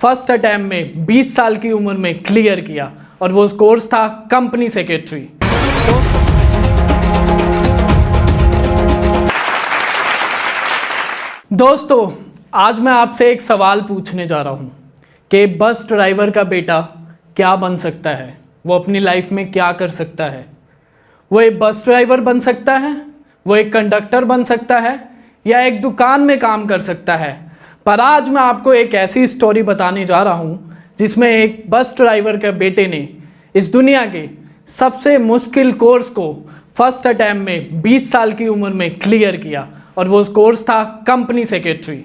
First attempt में 20 साल की उम्र में क्लियर किया और वो कोर्स था कंपनी सेक्रेटरी। दोस्तों आज मैं आपसे एक सवाल पूछने जा रहा हूँ कि बस ड्राइवर का बेटा क्या बन सकता है, वो अपनी लाइफ में क्या कर सकता है। वो एक बस ड्राइवर बन सकता है, वो एक कंडक्टर बन सकता है या एक दुकान में काम कर सकता है। पर आज मैं आपको एक ऐसी स्टोरी बताने जा रहा हूँ जिसमें एक बस ड्राइवर के बेटे ने इस दुनिया के सबसे मुश्किल कोर्स को फर्स्ट अटैम्प्ट में 20 साल की उम्र में क्लियर किया और वो कोर्स था कंपनी सेक्रेटरी।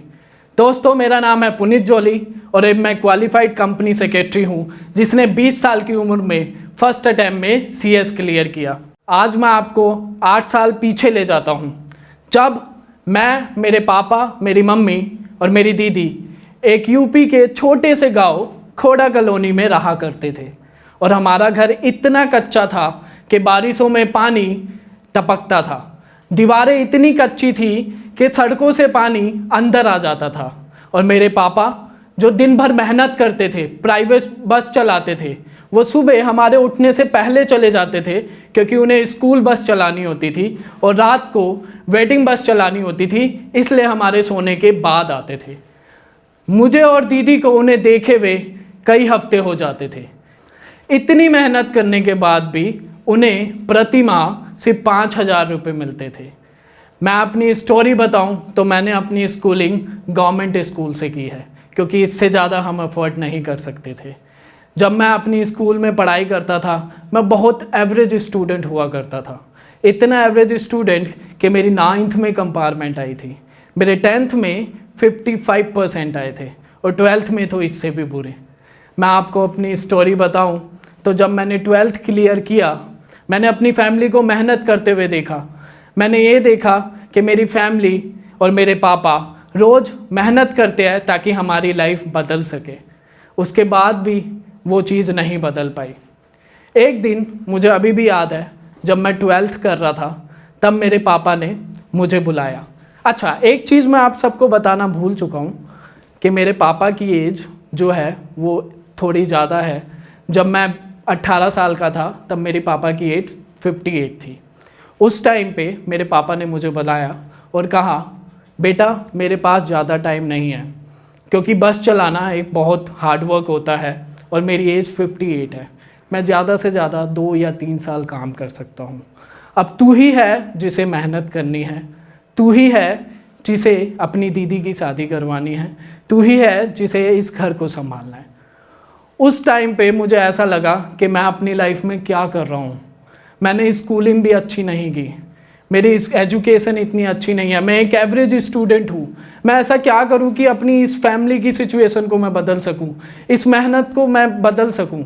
दोस्तों मेरा नाम है पुनीत जोली और मैं क्वालिफाइड कंपनी सेक्रेटरी हूँ जिसने 20 साल की उम्र में फर्स्ट अटैम्प्ट में CS क्लियर किया। आज मैं आपको 8 साल पीछे ले जाता हूँ जब मैं, मेरे पापा, मेरी मम्मी और मेरी दीदी एक यूपी के छोटे से गांव खोड़ा कॉलोनी में रहा करते थे और हमारा घर इतना कच्चा था कि बारिशों में पानी टपकता था। दीवारें इतनी कच्ची थी कि सड़कों से पानी अंदर आ जाता था और मेरे पापा जो दिन भर मेहनत करते थे, प्राइवेट बस चलाते थे, वो सुबह हमारे उठने से पहले चले जाते थे क्योंकि उन्हें स्कूल बस चलानी होती थी और रात को वेटिंग बस चलानी होती थी, इसलिए हमारे सोने के बाद आते थे। मुझे और दीदी को उन्हें देखे हुए कई हफ्ते हो जाते थे। इतनी मेहनत करने के बाद भी उन्हें प्रति माह सिर्फ 5,000 रुपये मिलते थे। मैं अपनी स्टोरी बताऊं तो मैंने अपनी स्कूलिंग गवर्नमेंट स्कूल से की है क्योंकि इससे ज़्यादा हम अफोर्ड नहीं कर सकते थे। जब मैं अपनी स्कूल में पढ़ाई करता था मैं बहुत एवरेज स्टूडेंट हुआ करता था। इतना एवरेज स्टूडेंट कि मेरी 9th में कंपार्टमेंट आई थी, मेरे 10th में 55% आए थे और 12th में तो इससे भी बुरे। मैं आपको अपनी स्टोरी बताऊं तो जब मैंने 12th क्लियर किया मैंने अपनी फैमिली को मेहनत करते हुए देखा। मैंने ये देखा कि मेरी फैमिली और मेरे पापा रोज़ मेहनत करते हैं ताकि हमारी लाइफ बदल सके। उसके बाद भी वो चीज़ नहीं बदल पाई। एक दिन मुझे अभी भी याद है जब मैं 12th कर रहा था तब मेरे पापा ने मुझे बुलाया। अच्छा, एक चीज़ मैं आप सबको बताना भूल चुका हूँ कि मेरे पापा की एज जो है वो थोड़ी ज़्यादा है। जब मैं 18 साल का था तब मेरे पापा की एज 58 थी। उस टाइम पे मेरे पापा ने मुझे बुलाया और कहा, बेटा मेरे पास ज़्यादा टाइम नहीं है क्योंकि बस चलाना एक बहुत हार्ड वर्क होता है और मेरी एज 58 है। मैं ज़्यादा से ज़्यादा 2 या 3 साल काम कर सकता हूँ। अब तू ही है जिसे मेहनत करनी है, तू ही है जिसे अपनी दीदी की शादी करवानी है, तू ही है जिसे इस घर को संभालना है। उस टाइम पे मुझे ऐसा लगा कि मैं अपनी लाइफ में क्या कर रहा हूँ। मैंने स्कूलिंग भी अच्छी नहीं की, मेरी एजुकेशन इतनी अच्छी नहीं है, मैं एक एवरेज स्टूडेंट हूँ। मैं ऐसा क्या करूँ कि अपनी इस फैमिली की सिचुएशन को मैं बदल सकूँ, इस मेहनत को मैं बदल सकूँ।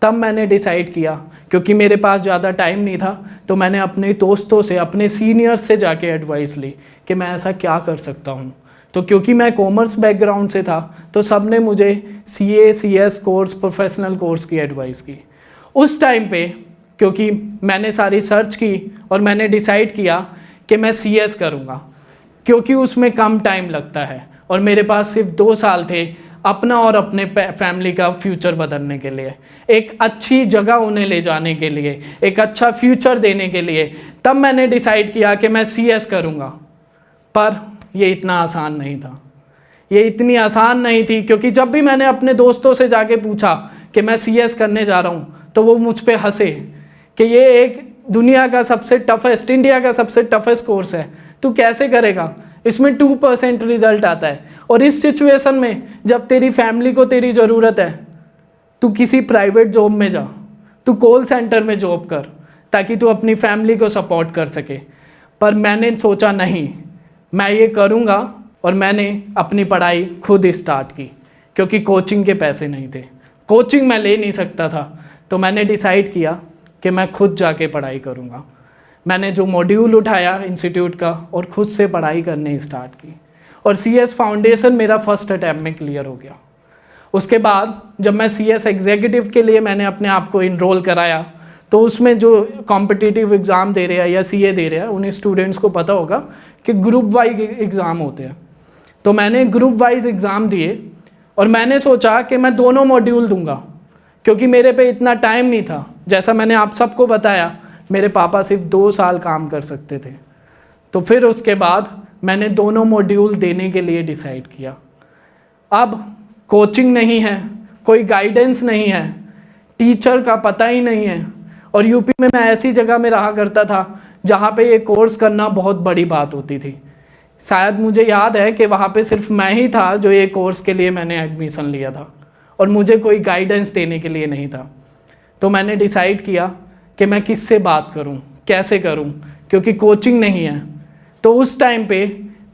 तब मैंने डिसाइड किया, क्योंकि मेरे पास ज़्यादा टाइम नहीं था, तो मैंने अपने दोस्तों से, अपने सीनियर्स से जाके एडवाइस ली कि मैं ऐसा क्या कर सकता हूँ। तो क्योंकि मैं कॉमर्स बैकग्राउंड से था तो सब ने मुझे CA CS course, professional course की एडवाइस की। उस टाइम पे क्योंकि मैंने सारी सर्च की और मैंने डिसाइड किया कि मैं CS करूँगा क्योंकि उसमें कम टाइम लगता है और मेरे पास सिर्फ 2 साल थे अपना और अपने फैमिली का फ्यूचर बदलने के लिए, एक अच्छी जगह उन्हें ले जाने के लिए, एक अच्छा फ्यूचर देने के लिए। तब मैंने डिसाइड किया कि मैं CS करूँगा। पर ये इतना आसान नहीं था, ये इतनी आसान नहीं थी क्योंकि जब भी मैंने अपने दोस्तों से जाके पूछा कि मैं CS करने जा रहा हूँ तो वो मुझ पे हंसे कि ये एक दुनिया का सबसे टफेस्ट, इंडिया का सबसे टफेस्ट कोर्स है, तू कैसे करेगा, इसमें 2% रिजल्ट आता है। और इस सिचुएशन में जब तेरी फैमिली को तेरी ज़रूरत है, तू किसी प्राइवेट जॉब में जा, तू कॉल सेंटर में जॉब कर ताकि तू अपनी फैमिली को सपोर्ट कर सके। पर मैंने सोचा नहीं, मैं ये करूँगा और मैंने अपनी पढ़ाई खुद स्टार्ट की क्योंकि कोचिंग के पैसे नहीं थे, कोचिंग मैं ले नहीं सकता था। तो मैंने डिसाइड किया कि मैं खुद जाके पढ़ाई करूँगा। मैंने जो मॉड्यूल उठाया इंस्टीट्यूट का और खुद से पढ़ाई करने स्टार्ट की और CS फाउंडेशन मेरा फर्स्ट अटैम्प्ट में क्लियर हो गया। उसके बाद जब मैं CS एग्जीक्यूटिव के लिए मैंने अपने आप को इनरोल कराया तो उसमें जो कॉम्पिटिटिव एग्ज़ाम दे रहे हैं या CA दे रहे हैं उन स्टूडेंट्स को पता होगा कि ग्रुप वाइज एग्ज़ाम होते हैं। तो मैंने ग्रुप वाइज एग्ज़ाम दिए और मैंने सोचा कि मैं दोनों मॉड्यूल दूंगा, क्योंकि मेरे पे इतना टाइम नहीं था। जैसा मैंने आप सबको बताया, मेरे पापा सिर्फ 2 साल काम कर सकते थे। तो फिर उसके बाद मैंने दोनों मॉड्यूल देने के लिए डिसाइड किया। अब कोचिंग नहीं है, कोई गाइडेंस नहीं है, टीचर का पता ही नहीं है, और यूपी में मैं ऐसी जगह में रहा करता था जहाँ पे ये कोर्स करना बहुत बड़ी बात होती थी। शायद मुझे याद है कि वहाँ पे सिर्फ मैं ही था जो ये कोर्स के लिए मैंने एडमिशन लिया था, और मुझे कोई गाइडेंस देने के लिए नहीं था। तो मैंने डिसाइड किया कि मैं किससे बात करूं, कैसे करूं, क्योंकि कोचिंग नहीं है। तो उस टाइम पे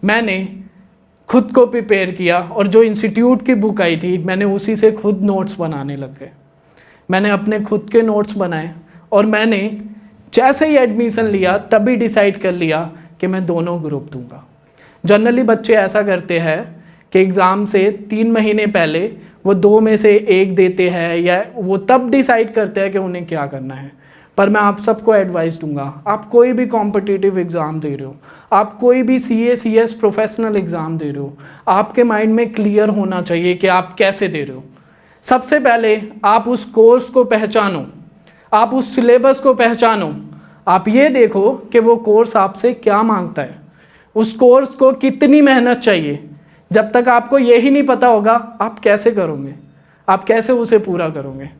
मैंने खुद को प्रिपेयर किया, और जो इंस्टीट्यूट की बुक आई थी मैंने उसी से खुद नोट्स बनाने लग गए। मैंने अपने खुद के नोट्स बनाए, और मैंने जैसे ही एडमिशन लिया तभी डिसाइड कर लिया कि मैं दोनों ग्रुप दूंगा। जनरली बच्चे ऐसा करते हैं कि एग्ज़ाम से 3 महीने पहले वो 2 में से 1 देते हैं, या वो तब डिसाइड करते हैं कि उन्हें क्या करना है। पर मैं आप सबको एडवाइस दूंगा, आप कोई भी कॉम्पिटिटिव एग्ज़ाम दे रहे हो, आप कोई भी CA CS प्रोफेशनल एग्ज़ाम दे रहे हो, आपके माइंड में क्लियर होना चाहिए कि आप कैसे दे रहे हो। सबसे पहले आप उस कोर्स को पहचानो, आप उस सिलेबस को पहचानो। आप ये देखो कि वो कोर्स आपसे क्या मांगता है, उस कोर्स को कितनी मेहनत चाहिए। जब तक आपको यही नहीं पता होगा आप कैसे करोगे, आप कैसे उसे पूरा करोगे।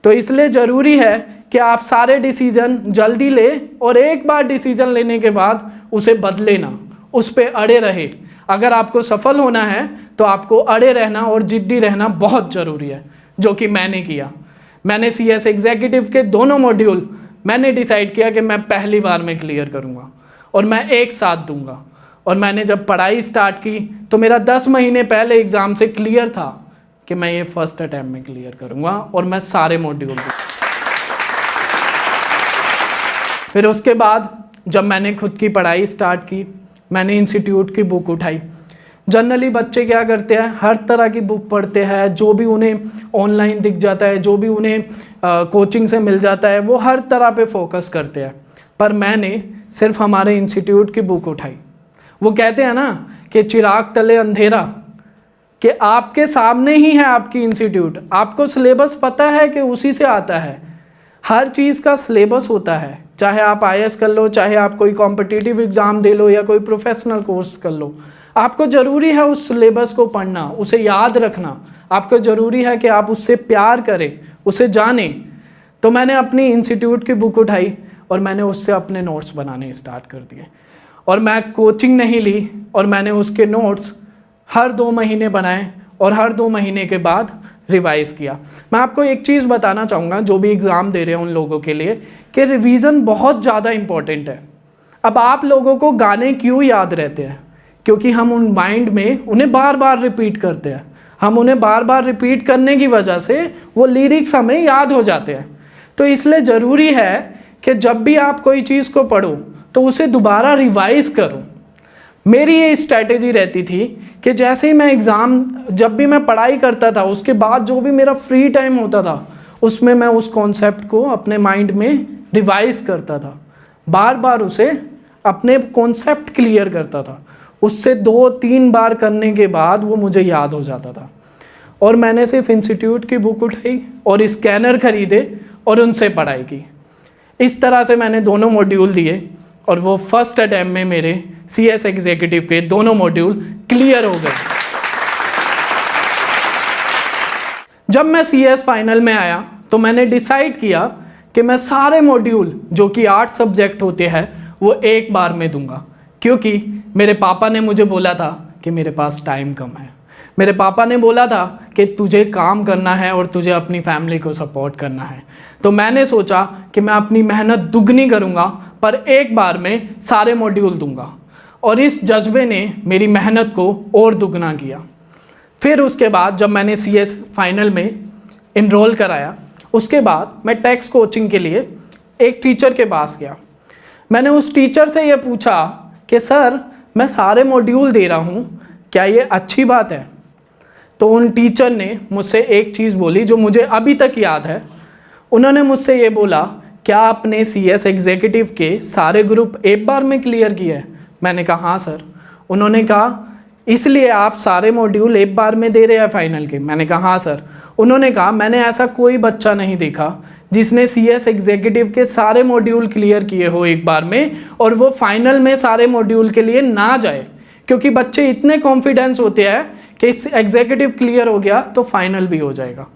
तो इसलिए ज़रूरी है कि आप सारे डिसीजन जल्दी ले, और एक बार डिसीजन लेने के बाद उसे बदले ना, उस पर अड़े रहे। अगर आपको सफल होना है तो आपको अड़े रहना और जिद्दी रहना बहुत ज़रूरी है, जो कि मैंने किया। मैंने CS एग्जीक्यूटिव के दोनों मॉड्यूल मैंने डिसाइड किया कि मैं पहली बार में क्लियर करूँगा, और मैं एक साथ दूंगा। और मैंने जब पढ़ाई स्टार्ट की तो मेरा 10 महीने पहले एग्ज़ाम से क्लियर था कि मैं ये फर्स्ट अटैम्प्ट में क्लियर करूँगा, और मैं सारे मॉड्यूल दूँगा। फिर उसके बाद जब मैंने खुद की पढ़ाई स्टार्ट की, मैंने इंस्टीट्यूट की बुक उठाई। जनरली बच्चे क्या करते हैं, हर तरह की बुक पढ़ते हैं, जो भी उन्हें ऑनलाइन दिख जाता है, जो भी उन्हें कोचिंग से मिल जाता है, वो हर तरह पे फोकस करते हैं। पर मैंने सिर्फ हमारे इंस्टीट्यूट की बुक उठाई। वो कहते हैं ना कि चिराग तले अंधेरा, कि आपके सामने ही है आपकी इंस्टीट्यूट, आपको सिलेबस पता है कि उसी से आता है। हर चीज़ का सिलेबस होता है, चाहे आप IAS कर लो, चाहे आप कोई कॉम्पिटिटिव एग्ज़ाम दे लो, या कोई प्रोफेशनल कोर्स कर लो। आपको ज़रूरी है उस सिलेबस को पढ़ना, उसे याद रखना। आपको ज़रूरी है कि आप उससे प्यार करें, उसे जानें। तो मैंने अपनी इंस्टीट्यूट की बुक उठाई और मैंने उससे अपने नोट्स बनाने स्टार्ट कर दिए। और मैं कोचिंग नहीं ली, और मैंने उसके नोट्स हर 2 महीने बनाए, और हर 2 महीने के बाद रिवाइज़ किया। मैं आपको एक चीज़ बताना चाहूँगा जो भी एग्ज़ाम दे रहे हैं उन लोगों के लिए, कि रिवीजन बहुत ज़्यादा इम्पॉर्टेंट है। अब आप लोगों को गाने क्यों याद रहते हैं? क्योंकि हम उन माइंड में उन्हें बार बार रिपीट करते हैं। हम उन्हें बार बार रिपीट करने की वजह से वो लिरिक्स हमें याद हो जाते हैं। तो इसलिए ज़रूरी है कि जब भी आप कोई चीज़ को पढ़ो तो उसे दोबारा रिवाइज़ करो। मेरी ये स्ट्रैटेजी रहती थी कि जैसे ही मैं जब भी मैं पढ़ाई करता था, उसके बाद जो भी मेरा फ्री टाइम होता था, उसमें मैं उस कॉन्सेप्ट को अपने माइंड में रिवाइज़ करता था, बार बार उसे अपने कॉन्सेप्ट क्लियर करता था। उससे 2-3 बार करने के बाद वो मुझे याद हो जाता था। और मैंने सिर्फ इंस्टीट्यूट की बुक उठाई और स्कैनर खरीदे और उनसे पढ़ाई की। इस तरह से मैंने दोनों मॉड्यूल दिए, और वो फर्स्ट अटैम्प्ट में मेरे CS एग्जीक्यूटिव के दोनों मॉड्यूल क्लियर हो गए। जब मैं CS फाइनल में आया तो मैंने डिसाइड किया कि मैं सारे मॉड्यूल जो कि 8 सब्जेक्ट होते हैं वो एक बार में दूंगा, क्योंकि मेरे पापा ने मुझे बोला था कि मेरे पास टाइम कम है। मेरे पापा ने बोला था कि तुझे काम करना है और तुझे अपनी फैमिली को सपोर्ट करना है। तो मैंने सोचा कि मैं अपनी मेहनत दुगनी करूंगा, पर एक बार में सारे मॉड्यूल दूंगा। और इस जज्बे ने मेरी मेहनत को और दुगना किया। फिर उसके बाद जब मैंने CS फाइनल में इनरोल कराया, उसके बाद मैं टैक्स कोचिंग के लिए एक टीचर के पास गया। मैंने उस टीचर से ये पूछा कि सर, मैं सारे मॉड्यूल दे रहा हूँ, क्या ये अच्छी बात है? तो उन टीचर ने मुझसे एक चीज़ बोली जो मुझे अभी तक याद है। उन्होंने मुझसे ये बोला, क्या आपने CS एग्जीक्यूटिव के सारे ग्रुप एक बार में क्लियर किए? मैंने कहा हाँ सर। उन्होंने कहा इसलिए आप सारे मॉड्यूल एक बार में दे रहे हैं फाइनल के। मैंने कहा हाँ सर। उन्होंने कहा मैंने ऐसा कोई बच्चा नहीं देखा जिसने CS एग्जीक्यूटिव के सारे मॉड्यूल क्लियर किए हो एक बार में और वो फाइनल में सारे मॉड्यूल के लिए ना जाए, क्योंकि बच्चे इतने कॉन्फिडेंस होते हैं कि एग्जीक्यूटिव क्लियर हो गया तो फाइनल भी हो जाएगा।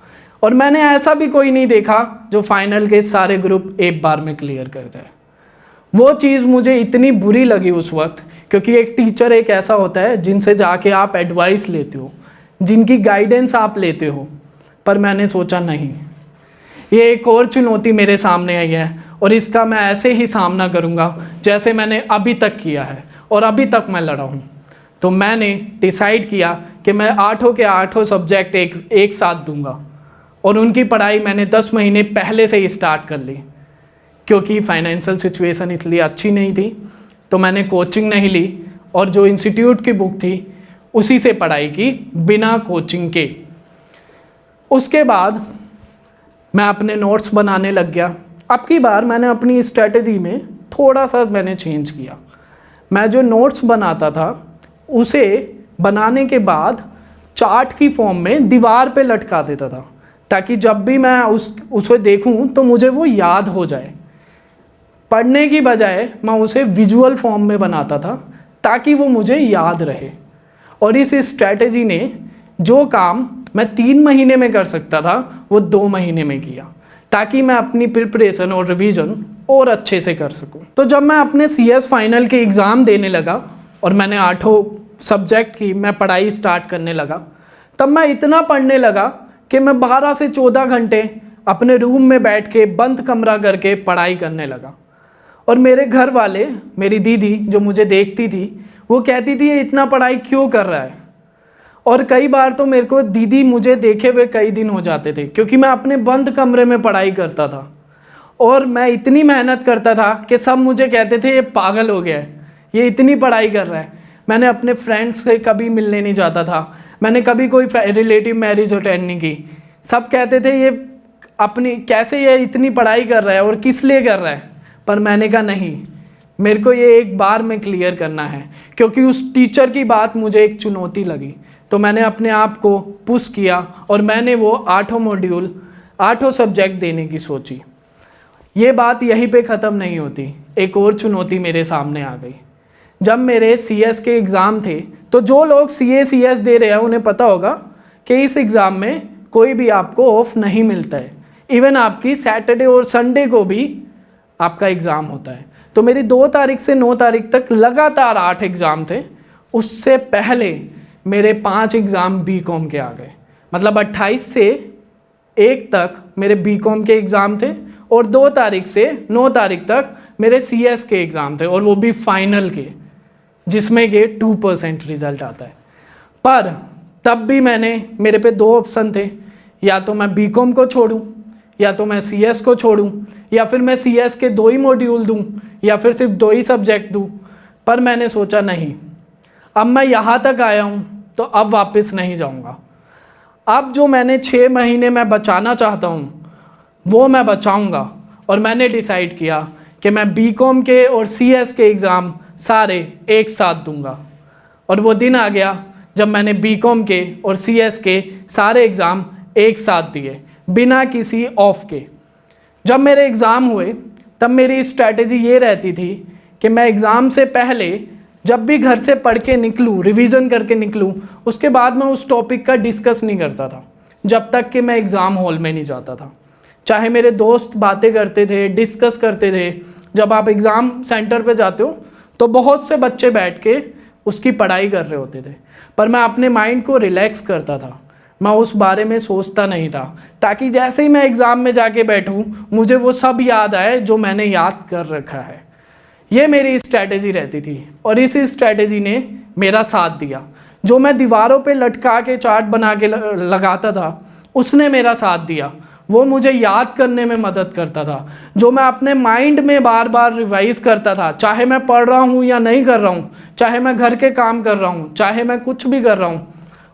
और मैंने ऐसा भी कोई नहीं देखा जो फाइनल के सारे ग्रुप एक बार में क्लियर कर जाए। वो चीज़ मुझे इतनी बुरी लगी उस वक्त, क्योंकि एक टीचर एक ऐसा होता है जिनसे जाके आप एडवाइस लेते हो, जिनकी गाइडेंस आप लेते हो। पर मैंने सोचा नहीं, ये एक और चुनौती मेरे सामने आई है और इसका मैं ऐसे ही सामना करूँगा जैसे मैंने अभी तक किया है और अभी तक मैं लड़ा हूँ। तो मैंने डिसाइड किया कि मैं 8 के 8 सब्जेक्ट एक साथ दूंगा और उनकी पढ़ाई मैंने 10 महीने पहले से ही स्टार्ट कर ली, क्योंकि फाइनेंशियल सिचुएशन इतनी अच्छी नहीं थी। तो मैंने कोचिंग नहीं ली और जो इंस्टीट्यूट की बुक थी उसी से पढ़ाई की बिना कोचिंग के। उसके बाद मैं अपने नोट्स बनाने लग गया। अब की बार मैंने अपनी स्ट्रेटजी में थोड़ा सा मैंने चेंज किया। मैं जो नोट्स बनाता था उसे बनाने के बाद चार्ट की फॉर्म में दीवार पे लटका देता था, ताकि जब भी मैं उसे देखूं तो मुझे वो याद हो जाए। पढ़ने की बजाय मैं उसे विजुअल फॉर्म में बनाता था ताकि वो मुझे याद रहे। और इस स्ट्रैटेजी ने जो काम मैं 3 महीने में कर सकता था वो 2 महीने में किया, ताकि मैं अपनी प्रिपरेशन और रिवीजन और अच्छे से कर सकूं। तो जब मैं अपने CS फाइनल के एग्ज़ाम देने लगा और मैंने 8 सब्जेक्ट की मैं पढ़ाई स्टार्ट करने लगा, तब मैं इतना पढ़ने लगा कि मैं 12 से 14 घंटे अपने रूम में बैठ के बंद कमरा करके पढ़ाई करने लगा। और मेरे घर वाले, मेरी दीदी जो मुझे देखती थी, वो कहती थी ये इतना पढ़ाई क्यों कर रहा है। और कई बार तो मेरे को दीदी मुझे देखे हुए कई दिन हो जाते थे, क्योंकि मैं अपने बंद कमरे में पढ़ाई करता था और मैं इतनी मेहनत करता था कि सब मुझे कहते थे ये पागल हो गया है, ये इतनी पढ़ाई कर रहा है। मैंने अपने फ्रेंड्स से कभी मिलने नहीं जाता था, मैंने कभी कोई रिलेटिव मैरिज अटेंड नहीं की। सब कहते थे ये अपनी कैसे ये इतनी पढ़ाई कर रहा है और किस लिए कर रहा है। पर मैंने कहा नहीं, मेरे को ये एक बार में क्लियर करना है, क्योंकि उस टीचर की बात मुझे एक चुनौती लगी। तो मैंने अपने आप को पुश किया और मैंने वो 8 मॉड्यूल 8 सब्जेक्ट देने की सोची। ये बात यहीं पे ख़त्म नहीं होती, एक और चुनौती मेरे सामने आ गई। जब मेरे CS के एग्ज़ाम थे, तो जो लोग CA CS दे रहे हैं उन्हें पता होगा कि इस एग्ज़ाम में कोई भी आपको ऑफ नहीं मिलता है। इवन आपकी सैटरडे और संडे को भी आपका एग्ज़ाम होता है। तो मेरी 2 तारीख से 9 तारीख तक लगातार 8 एग्ज़ाम थे। उससे पहले मेरे 5 एग्ज़ाम BCom के आ गए, मतलब 28 से 1 तक मेरे BCom के एग्ज़ाम थे और 2 तारीख से 9 तारीख तक मेरे CS के एग्ज़ाम थे, और वो भी फाइनल के, जिसमें कि 2% रिज़ल्ट आता है। पर तब भी मेरे पे 2 ऑप्शन थे, या तो मैं BCom को छोड़ूं, या तो मैं CS को छोड़ूं, या फिर मैं CS के 2 ही मॉड्यूल दूं, या फिर सिर्फ 2 ही सब्जेक्ट दूं। पर मैंने सोचा नहीं, अब मैं यहाँ तक आया हूँ तो अब वापस नहीं जाऊँगा। अब जो मैंने 6 महीने में बचाना चाहता हूँ वो मैं बचाऊँगा। और मैंने डिसाइड किया कि मैं BCom के और CS के एग्ज़ाम सारे एक साथ दूंगा। और वो दिन आ गया जब मैंने BCom के और CS के सारे एग्ज़ाम एक साथ दिए बिना किसी ऑफ के। जब मेरे एग्ज़ाम हुए तब मेरी स्ट्रैटेजी ये रहती थी कि मैं एग्ज़ाम से पहले जब भी घर से पढ़ के निकलूँ, रिवीजन करके निकलूँ, उसके बाद मैं उस टॉपिक का डिस्कस नहीं करता था जब तक कि मैं एग्ज़ाम हॉल में नहीं जाता था। चाहे मेरे दोस्त बातें करते थे, डिस्कस करते थे। जब आप एग्ज़ाम सेंटर पे जाते हो तो बहुत से बच्चे बैठ के उसकी पढ़ाई कर रहे होते थे, पर मैं अपने माइंड को रिलैक्स करता था, मैं उस बारे में सोचता नहीं था, ताकि जैसे ही मैं एग्ज़ाम में जाके बैठूं मुझे वो सब याद आए जो मैंने याद कर रखा है। ये मेरी स्ट्रैटेजी रहती थी और इस स्ट्रैटेजी ने मेरा साथ दिया। जो मैं दीवारों पे लटका के चार्ट बना के लगाता था उसने मेरा साथ दिया, वो मुझे याद करने में मदद करता था। जो मैं अपने माइंड में बार बार रिवाइज करता था, चाहे मैं पढ़ रहा हूँ या नहीं कर रहा हूँ, चाहे मैं घर के काम कर रहा हूँ, चाहे मैं कुछ भी कर रहा हूँ,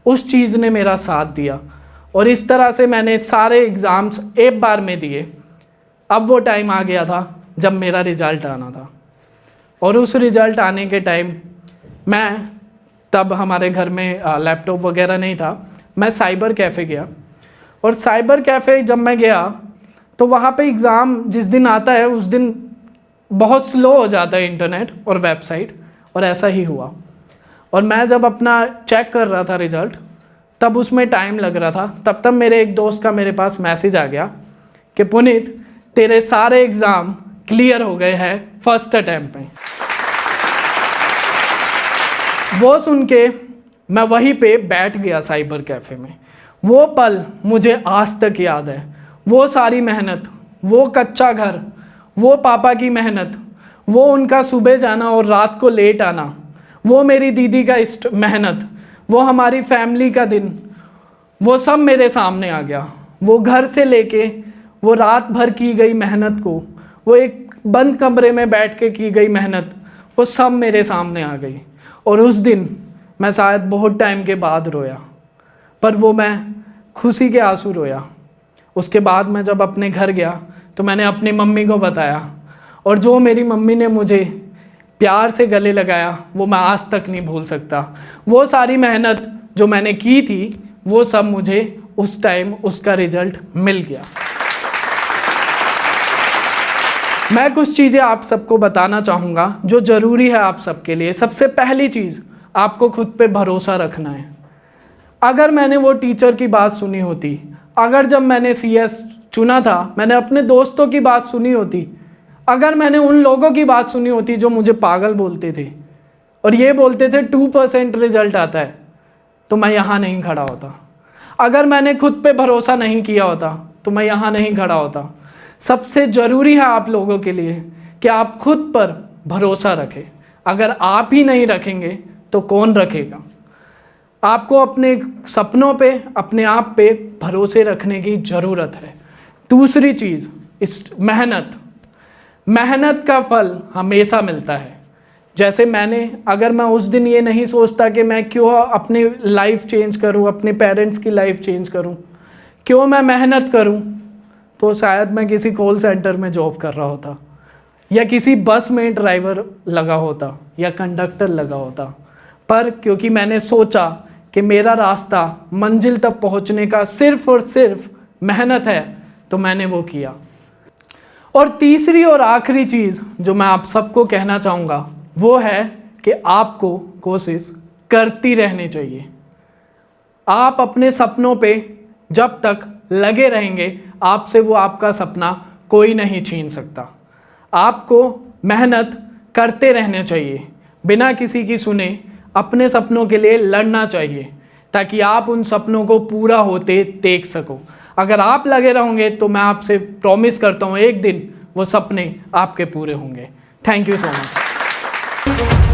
उस चीज़ ने मेरा साथ दिया। और इस तरह से मैंने सारे एग्ज़ाम्स एक बार में दिए। अब वो टाइम आ गया था जब मेरा रिज़ल्ट आना था, और उस रिज़ल्ट आने के टाइम मैं तब हमारे घर में लैपटॉप वगैरह नहीं था। मैं साइबर कैफ़े गया, और साइबर कैफ़े जब मैं गया तो वहाँ पे एग्ज़ाम जिस दिन आता है उस दिन बहुत स्लो हो जाता है इंटरनेट और वेबसाइट, और ऐसा ही हुआ। और मैं जब अपना चेक कर रहा था रिज़ल्ट, तब उसमें टाइम लग रहा था। तब मेरे एक दोस्त का मेरे पास मैसेज आ गया कि पुनीत, तेरे सारे एग्ज़ाम क्लियर हो गए हैं फर्स्ट अटैम्प्ट में। वो सुन के मैं वहीं पे बैठ गया साइबर कैफ़े में। वो पल मुझे आज तक याद है। वो सारी मेहनत, वो कच्चा घर, वो पापा की मेहनत, वो उनका सुबह जाना और रात को लेट आना, वो मेरी दीदी का मेहनत, वो हमारी फैमिली का दिन, वो सब मेरे सामने आ गया। वो घर से लेके वो रात भर की गई मेहनत को, वो एक बंद कमरे में बैठ के की गई मेहनत, वो सब मेरे सामने आ गई। और उस दिन मैं शायद बहुत टाइम के बाद रोया, पर वो मैं खुशी के आंसू रोया। उसके बाद मैं जब अपने घर गया तो मैंने अपनी मम्मी को बताया, और जो मेरी मम्मी ने मुझे प्यार से गले लगाया वो मैं आज तक नहीं भूल सकता। वो सारी मेहनत जो मैंने की थी वो सब मुझे उस टाइम उसका रिजल्ट मिल गया। मैं कुछ चीज़ें आप सबको बताना चाहूँगा जो ज़रूरी है आप सबके लिए। सबसे पहली चीज़, आपको खुद पे भरोसा रखना है। अगर मैंने वो टीचर की बात सुनी होती, अगर जब मैंने CS चुना था मैंने अपने दोस्तों की बात सुनी होती, अगर मैंने उन लोगों की बात सुनी होती जो मुझे पागल बोलते थे और ये बोलते थे 2% रिजल्ट आता है, तो मैं यहाँ नहीं खड़ा होता। अगर मैंने खुद पे भरोसा नहीं किया होता तो मैं यहाँ नहीं खड़ा होता। सबसे ज़रूरी है आप लोगों के लिए कि आप खुद पर भरोसा रखें। अगर आप ही नहीं रखेंगे तो कौन रखेगा? आपको अपने सपनों पे, अपने आप पे भरोसे रखने की ज़रूरत है। दूसरी चीज़, इस मेहनत का फल हमेशा मिलता है। जैसे अगर मैं उस दिन ये नहीं सोचता कि मैं क्यों अपनी लाइफ चेंज करूं, अपने पेरेंट्स की लाइफ चेंज करूं, क्यों मैं मेहनत करूं, तो शायद मैं किसी कॉल सेंटर में जॉब कर रहा होता, या किसी बस में ड्राइवर लगा होता, या कंडक्टर लगा होता। पर क्योंकि मैंने सोचा कि मेरा रास्ता मंजिल तक पहुंचने का सिर्फ और सिर्फ मेहनत है, तो मैंने वो किया। और तीसरी और आखिरी चीज़ जो मैं आप सबको कहना चाहूँगा वो है कि आपको कोशिश करती रहनी चाहिए। आप अपने सपनों पे जब तक लगे रहेंगे, आपसे वो आपका सपना कोई नहीं छीन सकता। आपको मेहनत करते रहना चाहिए, बिना किसी की सुने अपने सपनों के लिए लड़ना चाहिए, ताकि आप उन सपनों को पूरा होते देख सको। अगर आप लगे रहोगे तो मैं आपसे प्रॉमिस करता हूँ एक दिन वो सपने आपके पूरे होंगे। Thank you so much.